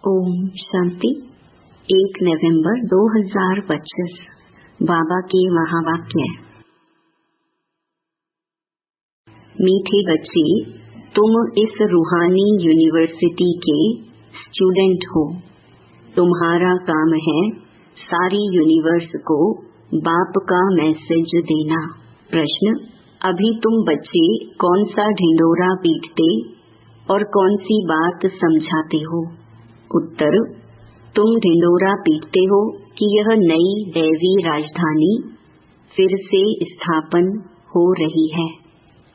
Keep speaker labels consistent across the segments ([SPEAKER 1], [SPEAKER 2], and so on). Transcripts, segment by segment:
[SPEAKER 1] ओम शांति। 1 नवंबर 2025 बाबा के महावाक्य। मीठे बच्चे, तुम इस रूहानी यूनिवर्सिटी के स्टूडेंट हो। तुम्हारा काम है सारी यूनिवर्स को बाप का मैसेज देना। प्रश्न: अभी तुम बच्चे कौन सा ढिंढोरा पीटते और कौन सी बात समझाते हो? उत्तर: तुम ढिंढोरा पीटते हो कि यह नई दैवी राजधानी फिर से स्थापन हो रही है।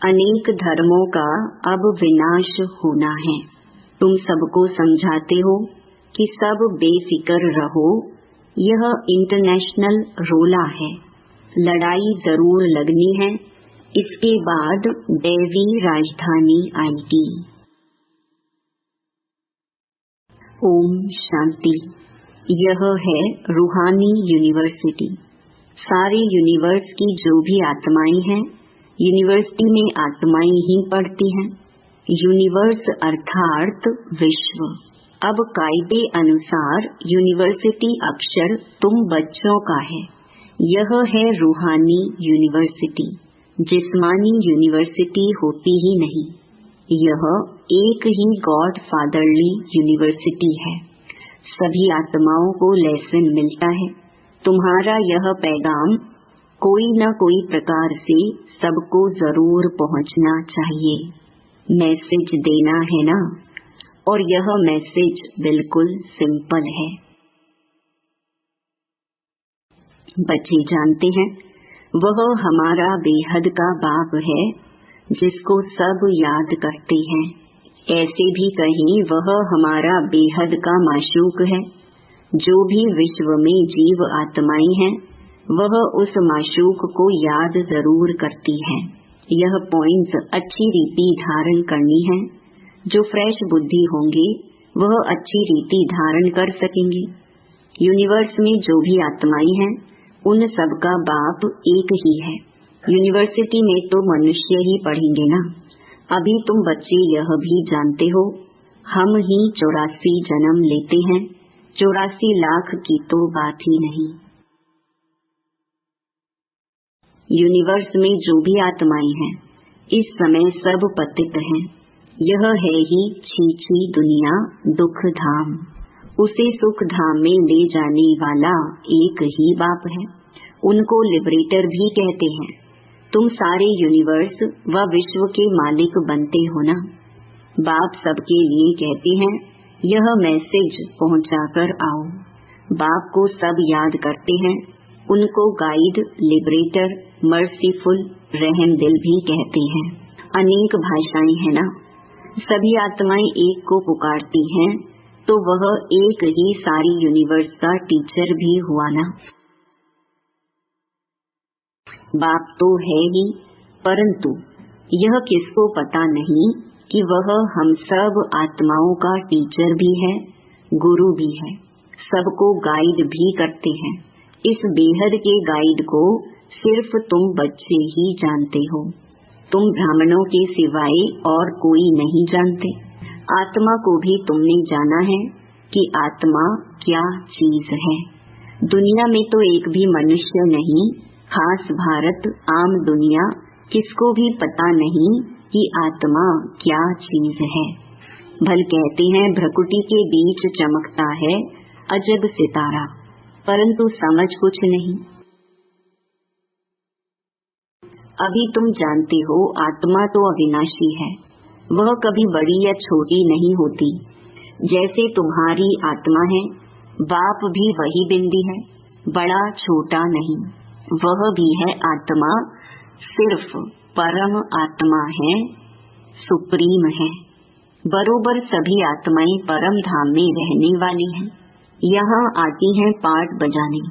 [SPEAKER 1] अनेक धर्मों का अब विनाश होना है। तुम सबको समझाते हो कि सब बेफिक्र रहो, यह इंटरनेशनल रोला है। लड़ाई जरूर लगनी है, इसके बाद दैवी राजधानी आएगी। ओम शांति। यह है रूहानी यूनिवर्सिटी। सारे यूनिवर्स की जो भी आत्माएं हैं, यूनिवर्सिटी में आत्माएं ही पढ़ती हैं। यूनिवर्स अर्थात विश्व। अब कायदे अनुसार यूनिवर्सिटी अक्षर तुम बच्चों का है। यह है रूहानी यूनिवर्सिटी। जिस्मानी यूनिवर्सिटी होती ही नहीं। यह एक ही गॉड फादरली यूनिवर्सिटी है। सभी आत्माओं को लेसन मिलता है। तुम्हारा यह पैगाम कोई न कोई प्रकार से सबको जरूर पहुंचना चाहिए। मैसेज देना है ना? और यह मैसेज बिल्कुल सिंपल है। बच्चे जानते हैं, वह हमारा बेहद का बाप है जिसको सब याद करते हैं। ऐसे भी कहीं वह हमारा बेहद का माशूक है। जो भी विश्व में जीव आत्माएं हैं, वह उस माशूक को याद जरूर करती है। यह पॉइंट्स अच्छी रीति धारण करनी है। जो फ्रेश बुद्धि होंगे वह अच्छी रीति धारण कर सकेंगे। यूनिवर्स में जो भी आत्माएं हैं, उन सबका बाप एक ही है। यूनिवर्सिटी में तो मनुष्य ही पढ़ेंगे ना। अभी तुम बच्चे यह भी जानते हो, हम ही 84 जन्म लेते हैं। 84 लाख की तो बात ही नहीं। यूनिवर्स में जो भी आत्माएं हैं, इस समय सब पतित हैं। यह है ही छीछी दुनिया, दुख धाम। उसे सुख धाम में ले जाने वाला एक ही बाप है। उनको लिबरेटर भी कहते हैं। तुम सारे यूनिवर्स व विश्व के मालिक बनते हो ना। बाप सबके लिए कहते हैं, यह मैसेज पहुंचाकर आओ। बाप को सब याद करते हैं। उनको गाइड, लिबरेटर, मर्सीफुल, रहम दिल भी कहते हैं। अनेक भाषाएं हैं ना। सभी आत्माएं एक को पुकारती हैं, तो वह एक ही सारी यूनिवर्स का टीचर भी हुआ ना। बाप तो है ही, परंतु यह किसको पता नहीं कि वह हम सब आत्माओं का टीचर भी है, गुरु भी है। सबको गाइड भी करते हैं। इस बेहद के गाइड को सिर्फ तुम बच्चे ही जानते हो। तुम ब्राह्मणों के सिवाय और कोई नहीं जानते। आत्मा को भी तुमने जाना है कि आत्मा क्या चीज है। दुनिया में तो एक भी मनुष्य नहीं, खास भारत, आम दुनिया, किसको भी पता नहीं कि आत्मा क्या चीज है। भल कहते हैं भ्रकुटी के बीच चमकता है अजब सितारा, परंतु समझ कुछ नहीं। अभी तुम जानते हो, आत्मा तो अविनाशी है। वह कभी बड़ी या छोटी नहीं होती। जैसे तुम्हारी आत्मा है, बाप भी वही बिंदी है, बड़ा छोटा नहीं। वह भी है आत्मा, सिर्फ परम आत्मा है, सुप्रीम है। बरोबर सभी आत्माएं परम धाम में रहने वाली हैं। यहाँ आती हैं पाठ बजाने,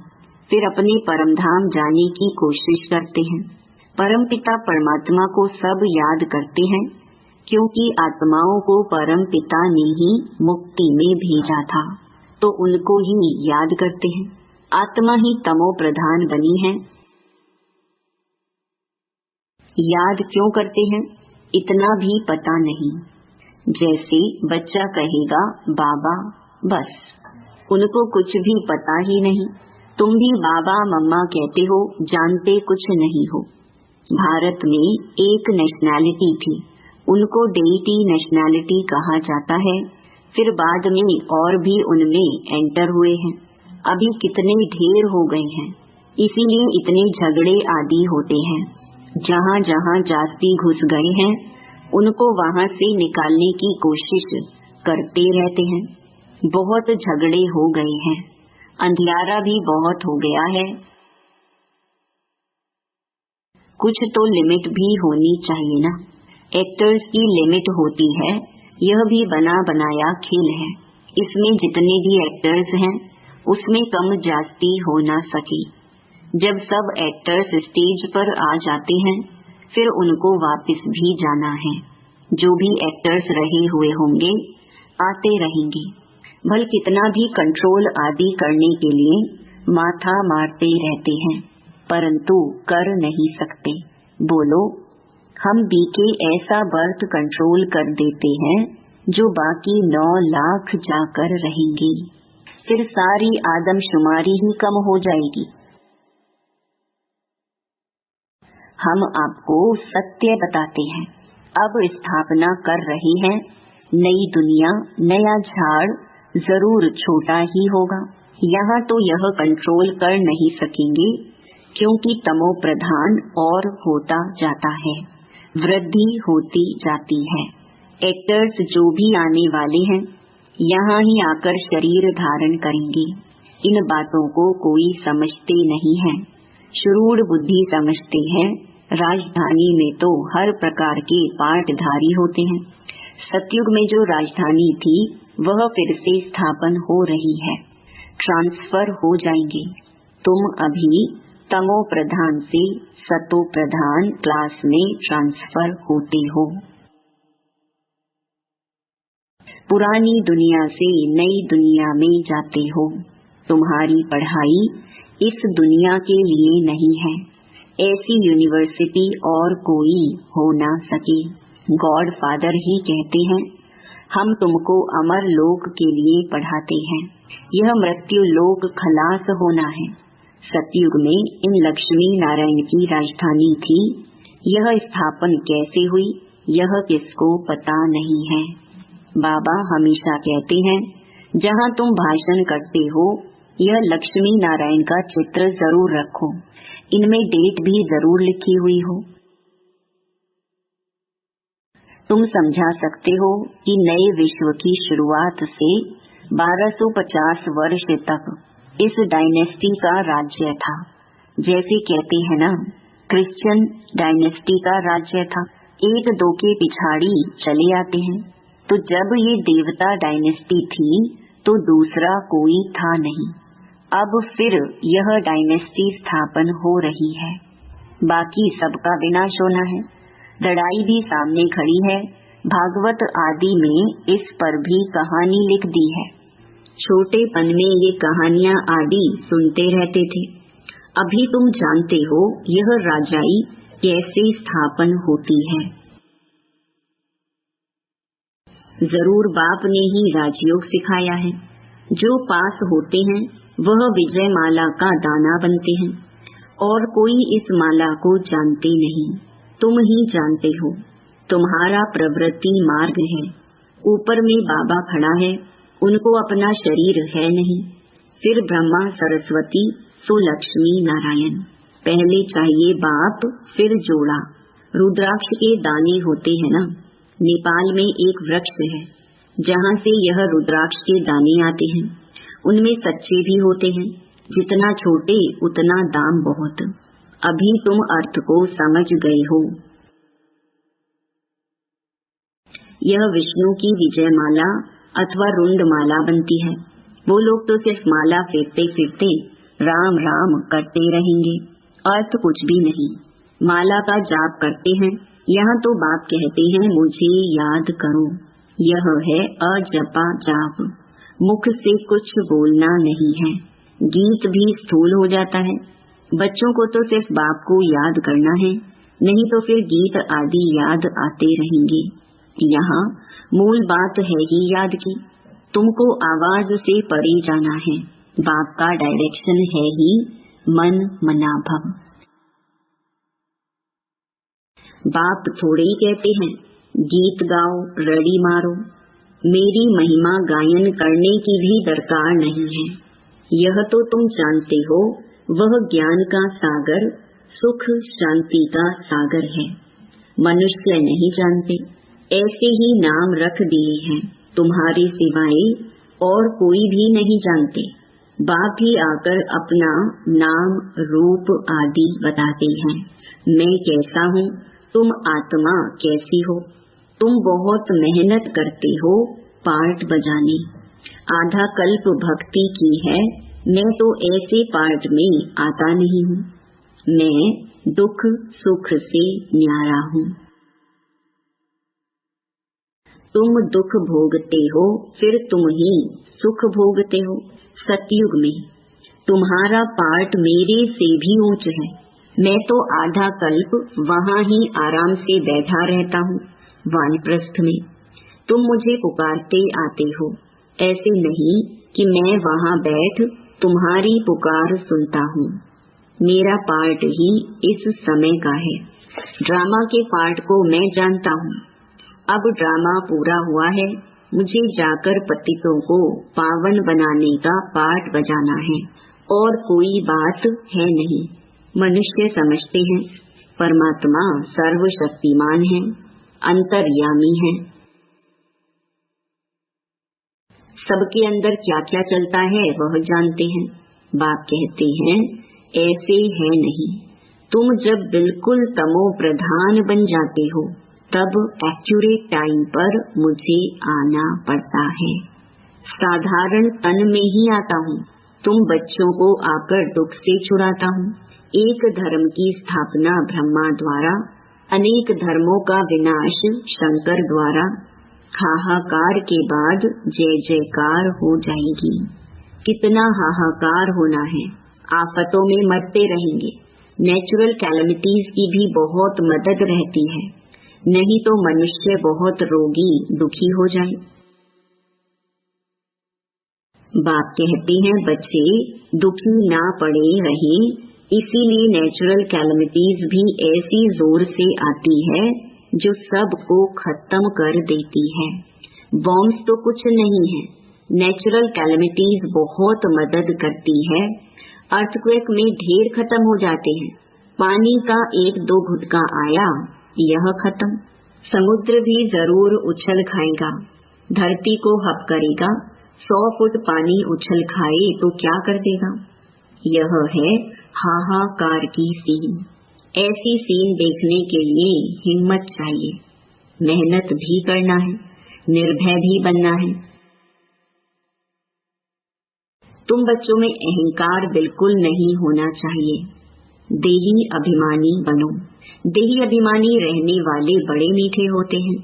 [SPEAKER 1] फिर अपने परम धाम जाने की कोशिश करते हैं। परम पिता परमात्मा को सब याद करते हैं, क्योंकि आत्माओं को परम पिता ने ही मुक्ति में भेजा था, तो उनको ही याद करते हैं। आत्मा ही तमो प्रधान बनी है। याद क्यों करते हैं, इतना भी पता नहीं। जैसे बच्चा कहेगा बाबा बस उनको कुछ भी पता ही नहीं। तुम भी बाबा मम्मा कहते हो, जानते कुछ नहीं हो। भारत में एक नेशनैलिटी थी, उनको डेइटी नेशनैलिटी कहा जाता है। फिर बाद में और भी उनमें एंटर हुए हैं। अभी कितने ढेर हो गए हैं, इसीलिए इतने झगड़े आदि होते हैं। जहाँ जहाँ जाति घुस गए हैं उनको वहाँ से निकालने की कोशिश करते रहते हैं। बहुत झगड़े हो गए हैं, अंधियारा भी बहुत हो गया है। कुछ तो लिमिट भी होनी चाहिए ना। एक्टर्स की लिमिट होती है, यह भी बना बनाया खेल है। इसमें जितने भी एक्टर्स हैं उसमें कम जास्ती हो ना सके। जब सब एक्टर्स स्टेज पर आ जाते हैं फिर उनको वापस भी जाना है। जो भी एक्टर्स रहे हुए होंगे आते रहेंगे। भल कितना भी कंट्रोल आदि करने के लिए माथा मारते रहते हैं, परंतु कर नहीं सकते। बोलो, हम बीके ऐसा बर्थ कंट्रोल कर देते हैं जो बाकी 9 लाख जाकर रहेंगे। फिर सारी आदमशुमारी ही कम हो जाएगी। हम आपको सत्य बताते हैं। अब स्थापना कर रहे हैं नई दुनिया, नया झाड़ जरूर छोटा ही होगा। यहाँ तो यह कंट्रोल कर नहीं सकेंगे क्योंकि तमो प्रधान और होता जाता है, वृद्धि होती जाती है। एक्टर्स जो भी आने वाले हैं यहाँ ही आकर शरीर धारण करेंगे। इन बातों को कोई समझते नहीं है, शुरूढ़ बुद्धि समझते हैं। राजधानी में तो हर प्रकार के पाटधारी होते हैं। सतयुग में जो राजधानी थी वह फिर से स्थापन हो रही है, ट्रांसफर हो जाएंगे। तुम अभी तमो प्रधान से सतो प्रधान क्लास में ट्रांसफर होते हो। पुरानी दुनिया से नई दुनिया में जाते हो। तुम्हारी पढ़ाई इस दुनिया के लिए नहीं है। ऐसी यूनिवर्सिटी और कोई हो ना सके। गॉड फादर ही कहते हैं, हम तुमको अमर लोक के लिए पढ़ाते हैं। यह मृत्यु लोक खलास होना है। सतयुग में इन लक्ष्मी नारायण की राजधानी थी। यह स्थापन कैसे हुई यह किसको पता नहीं है। बाबा हमेशा कहते हैं, जहाँ तुम भाषण करते हो यह लक्ष्मी नारायण का चित्र जरूर रखो, इनमें डेट भी जरूर लिखी हुई हो। तुम समझा सकते हो कि नए विश्व की शुरुआत से 1250 वर्ष तक इस डायनेस्टी का राज्य था। जैसे कहते हैं ना, क्रिश्चियन डायनेस्टी का राज्य था। एक दो के पिछाड़ी चले आते हैं। तो जब ये देवता डायनेस्टी थी तो दूसरा कोई था नहीं। अब फिर यह डायनेस्टी स्थापन हो रही है। बाकी सबका विनाश होना है। लड़ाई भी सामने खड़ी है। भागवत आदि में इस पर भी कहानी लिख दी है। छोटेपन में ये कहानियां आदि सुनते रहते थे। अभी तुम जानते हो यह राजाई कैसे स्थापन होती है। जरूर बाप ने ही राजयोग सिखाया है। जो पास होते हैं वह विजय माला का दाना बनते हैं और कोई इस माला को जानते नहीं। तुम ही जानते हो। तुम्हारा प्रवृत्ति मार्ग है। ऊपर में बाबा खड़ा है, उनको अपना शरीर है नहीं। फिर ब्रह्मा सरस्वती सो लक्ष्मी नारायण। पहले चाहिए बाप, फिर जोड़ा। रुद्राक्ष के दाने होते हैं ना। नेपाल में एक वृक्ष है जहाँ से यह रुद्राक्ष के दाने आते हैं। उनमें सच्चे भी होते हैं। जितना छोटे उतना दाम बहुत। अभी तुम अर्थ को समझ गए हो। यह विष्णु की विजय माला अथवा रुंड माला बनती है। वो लोग तो सिर्फ माला फेरते फिरते राम राम करते रहेंगे, अर्थ कुछ भी नहीं। माला का जाप करते हैं। यहाँ तो बाप कहते हैं मुझे याद करो। यह है अजपा जाप। मुख से कुछ बोलना नहीं है। गीत भी स्थूल हो जाता है। बच्चों को तो सिर्फ बाप को याद करना है, नहीं तो फिर गीत आदि याद आते रहेंगे। यहाँ मूल बात है ही याद की। तुमको आवाज से परे जाना है। बाप का डायरेक्शन है ही मन मनाभव। बाप थोड़े ही कहते हैं गीत गाओ, रड़ी मारो। मेरी महिमा गायन करने की भी दरकार नहीं है। यह तो तुम जानते हो, वह ज्ञान का सागर, सुख शांति का सागर है। मनुष्य नहीं जानते, ऐसे ही नाम रख दिए हैं। तुम्हारे सिवाय और कोई भी नहीं जानते। बाप ही आकर अपना नाम रूप आदि बताते हैं। मैं कैसा हूँ, तुम आत्मा कैसी हो। तुम बहुत मेहनत करते हो पार्ट बजाने। आधा कल्प भक्ति की है, मैं तो ऐसे पार्ट में आता नहीं हूँ। मैं दुख सुख से न्यारा हूँ। तुम दुख भोगते हो, फिर तुम ही सुख भोगते हो। सतयुग में तुम्हारा पार्ट मेरे से भी ऊंच है। मैं तो आधा कल्प वहाँ ही आराम से बैठा रहता हूँ वानप्रस्थ में। तुम मुझे पुकारते आते हो, ऐसे नहीं कि मैं वहाँ बैठ तुम्हारी पुकार सुनता हूँ। मेरा पार्ट ही इस समय का है। ड्रामा के पार्ट को मैं जानता हूँ। अब ड्रामा पूरा हुआ है, मुझे जाकर पतितों को पावन बनाने का पार्ट बजाना है, और कोई बात है नहीं। मनुष्य समझते हैं परमात्मा सर्वशक्तिमान है, अंतर्यामी है, सबके अंदर क्या क्या चलता है वह जानते हैं। बाप कहते हैं ऐसे है नहीं। तुम जब बिल्कुल तमो प्रधान बन जाते हो, तब एक्यूरेट टाइम पर मुझे आना पड़ता है। साधारण तन में ही आता हूँ। तुम बच्चों को आकर दुख से छुड़ाता हूँ। एक धर्म की स्थापना ब्रह्मा द्वारा, अनेक धर्मों का विनाश शंकर द्वारा। हाहाकार के बाद जय जयकार हो जाएगी। कितना हाहाकार होना है, आफतों में मरते रहेंगे। नेचुरल कैलेमिटीज की भी बहुत मदद रहती है, नहीं तो मनुष्य बहुत रोगी दुखी हो जाए। बाप कहते हैं बच्चे दुखी ना पड़े रहें, इसीलिए नेचुरल कैलेमिटीज भी ऐसी जोर से आती है जो सबको खत्म कर देती है। बॉम्ब्स तो कुछ नहीं है, नेचुरल कैलेमिटीज बहुत मदद करती है। अर्थक्वेक में ढेर खत्म हो जाते हैं। पानी का एक दो घुटका आया, यह खत्म। समुद्र भी जरूर उछल खाएगा, धरती को हप करेगा। 100 फुट पानी उछल खाए तो क्या कर देगा। यह है हाहाकार की सीन। ऐसी सीन देखने के लिए हिम्मत चाहिए, मेहनत भी करना है, निर्भय भी बनना है। तुम बच्चों में अहंकार बिल्कुल नहीं होना चाहिए। देही अभिमानी बनो। देही अभिमानी रहने वाले बड़े मीठे होते हैं।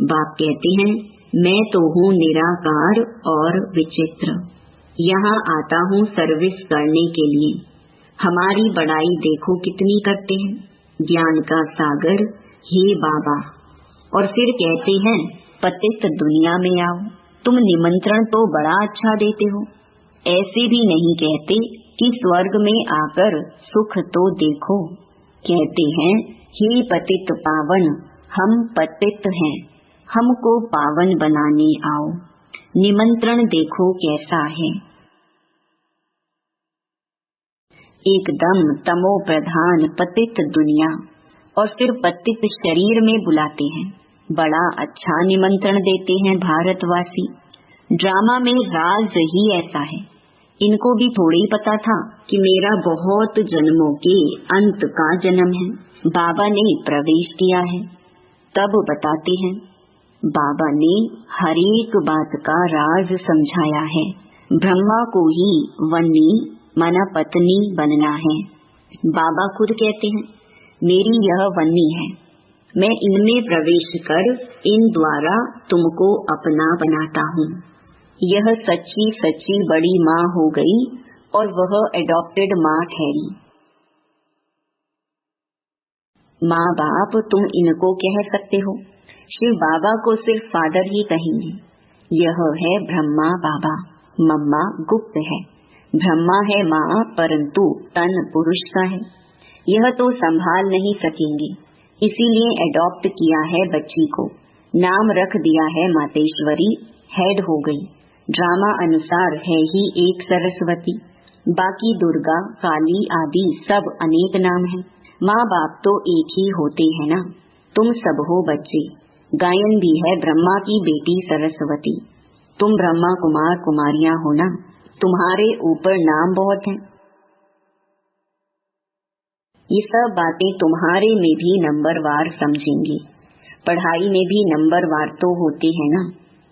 [SPEAKER 1] बाप कहते हैं मैं तो हूँ निराकार और विचित्र। यहाँ आता हूँ सर्विस करने के लिए। हमारी बड़ाई देखो कितनी करते हैं। ज्ञान का सागर हे बाबा। और फिर कहते हैं पतित दुनिया में आओ। तुम निमंत्रण तो बड़ा अच्छा देते हो। ऐसे भी नहीं कहते कि स्वर्ग में आकर सुख तो देखो। कहते हैं हे पतित पावन, हम पतित हैं, हमको पावन बनाने आओ। निमंत्रण देखो कैसा है। एकदम तमो प्रधान पतित दुनिया, और फिर पतित शरीर में बुलाते हैं। बड़ा अच्छा निमंत्रण देते हैं भारतवासी। ड्रामा में राज ही ऐसा है। इनको भी थोड़ी पता था कि मेरा बहुत जन्मों के अंत का जन्म है। बाबा ने प्रवेश किया है, तब बताते हैं। बाबा ने हर एक बात का राज समझाया है। ब्रह्मा को ही वन्नी माना पत्नी बनना है। बाबा खुद कहते हैं मेरी यह वन्नी है, मैं इनमें प्रवेश कर इन द्वारा तुमको अपना बनाता हूँ। यह सच्ची सच्ची बड़ी माँ हो गई और वह एडॉप्टेड माँ ठहरी। माँ बाप तुम इनको कह सकते हो, शिव बाबा को सिर्फ फादर ही कहेंगे। यह है ब्रह्मा बाबा, मम्मा गुप्त है। ब्रह्मा है माँ, परंतु तन पुरुष का है। यह तो संभाल नहीं सकेंगे, इसीलिए एडॉप्ट किया है बच्ची को। नाम रख दिया है मातेश्वरी, हेड हो गई। ड्रामा अनुसार है ही एक सरस्वती, बाकी दुर्गा, काली आदि सब अनेक नाम हैं। माँ बाप तो एक ही होते हैं ना। तुम सब हो बच्चे। गायन भी है ब्रह्मा की बेटी सरस्वती। तुम ब्रह्मा कुमार कुमारियाँ हो ना, तुम्हारे ऊपर नाम बहुत हैं। ये सब बातें तुम्हारे में भी नंबरवार समझेंगे। पढ़ाई में भी नंबरवार तो होते हैं ना,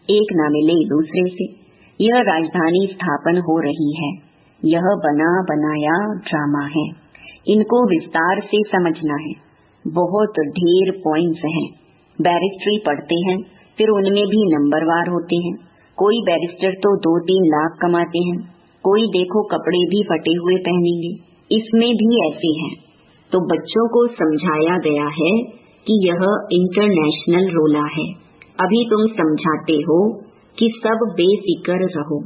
[SPEAKER 1] एक ना मिले दूसरे से। यह राजधानी स्थापन हो रही है, यह बना बनाया ड्रामा है। इनको विस्तार से समझना है। बहुत ढेर पॉइंट्स हैं। बैरिस्ट्री पढ़ते हैं, फिर उनमें भी नंबरवार होते हैं। कोई बैरिस्टर तो 2-3 लाख कमाते हैं, कोई देखो कपड़े भी फटे हुए पहनेंगे। इसमें भी ऐसे हैं। तो बच्चों को समझाया गया है कि यह इंटरनेशनल रोला है। अभी तुम समझाते हो कि सब बेफिक्र रहो।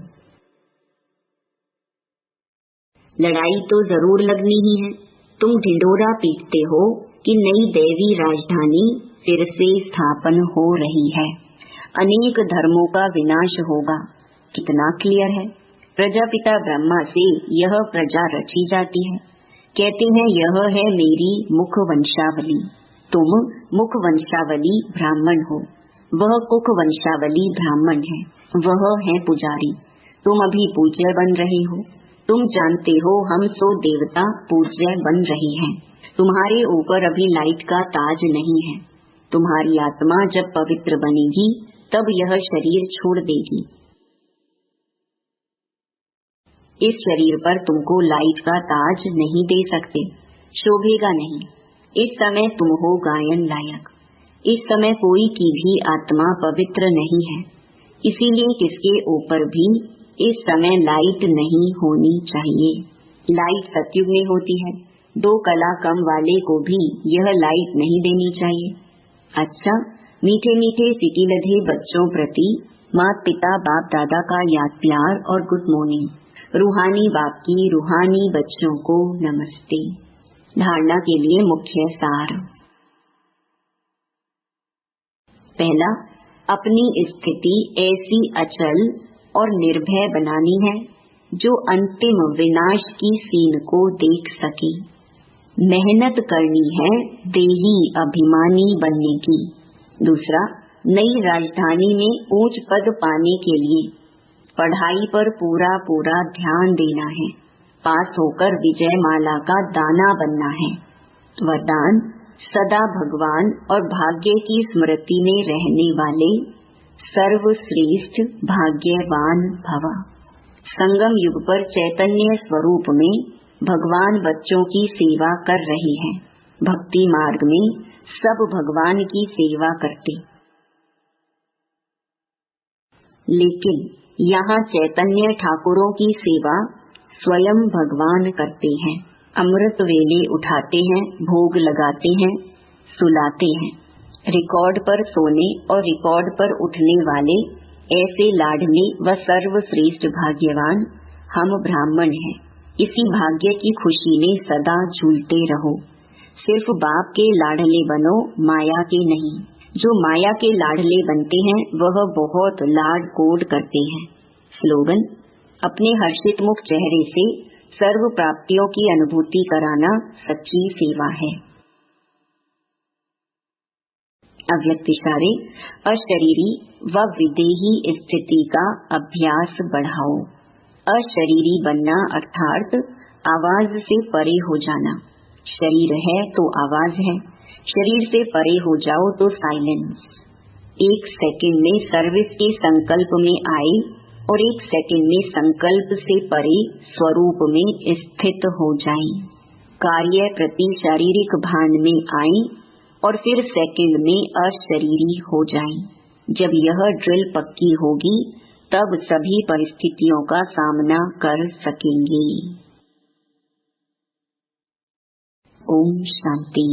[SPEAKER 1] लड़ाई तो जरूर लगनी ही है। तुम ढिंढोरा पीटते हो कि नई दैवी राजधानी फिर से स्थापन हो रही है, अनेक धर्मों का विनाश होगा। कितना क्लियर है। प्रजापिता ब्रह्मा से यह प्रजा रची जाती है। कहते हैं यह है मेरी मुख वंशावली। तुम मुख वंशावली ब्राह्मण हो, वह कुख वंशावली ब्राह्मण है, वह है पुजारी। तुम अभी पूज्य बन रहे हो। तुम जानते हो हम सो देवता पूज्य बन रहे हैं। तुम्हारे ऊपर अभी लाइट का ताज नहीं है। तुम्हारी आत्मा जब पवित्र बनेगी तब यह शरीर छोड़ देगी। इस शरीर पर तुमको लाइट का ताज नहीं दे सकते, शोभेगा नहीं। इस समय तुम हो गायन लायक। इस समय कोई की भी आत्मा पवित्र नहीं है, इसीलिए किसके ऊपर भी इस समय लाइट नहीं होनी चाहिए। लाइट सतयुग में होती है। 2 कला कम वाले को भी यह लाइट नहीं देनी चाहिए। अच्छा, मीठे मीठे सिटी लधे बच्चों प्रति माता पिता बाप दादा का याद प्यार और गुड मॉर्निंग। रूहानी बाप की रूहानी बच्चों को नमस्ते। धारणा के लिए मुख्य सार। पहला, अपनी स्थिति ऐसी अचल और निर्भय बनानी है जो अंतिम विनाश की सीन को देख सके। मेहनत करनी है देही अभिमानी बनने की। दूसरा, नई राजधानी में ऊंच पद पाने के लिए पढ़ाई पर पूरा ध्यान देना है। पास होकर विजय माला का दाना बनना है। वरदान, सदा भगवान और भाग्य की स्मृति में रहने वाले सर्वश्रेष्ठ भाग्यवान भव। संगम युग पर चैतन्य स्वरूप में भगवान बच्चों की सेवा कर रहे हैं। भक्ति मार्ग में सब भगवान की सेवा करते, लेकिन यहाँ चैतन्य ठाकुरों की सेवा स्वयं भगवान करते हैं। अमृत वेले उठाते हैं, भोग लगाते हैं, सुलाते हैं। रिकॉर्ड पर सोने और रिकॉर्ड पर उठने वाले ऐसे लाडले व सर्वश्रेष्ठ भाग्यवान हम ब्राह्मण हैं। इसी भाग्य की खुशी में सदा झूलते रहो। सिर्फ बाप के लाडले बनो, माया के नहीं। जो माया के लाडले बनते हैं वह बहुत लाड कोड करते हैं। स्लोगन, अपने हर्षित मुख चेहरे से सर्व प्राप्तियों की अनुभूति कराना सच्ची सेवा है। अव्यक्त इशारे, अशरीरी व विदेही स्थिति का अभ्यास बढ़ाओ। अशरीरी बनना अर्थात आवाज से परे हो जाना। शरीर है तो आवाज है, शरीर से परे हो जाओ तो साइलेंस। 1 सेकंड में सर्विस के संकल्प में आए और 1 सेकंड में संकल्प से परे स्वरूप में स्थित हो जाएं। कार्य प्रति शारीरिक भान में आए और फिर सेकंड में अशरीरी हो जाएं। जब यह ड्रिल पक्की होगी तब सभी परिस्थितियों का सामना कर सकेंगे। ओम शांति।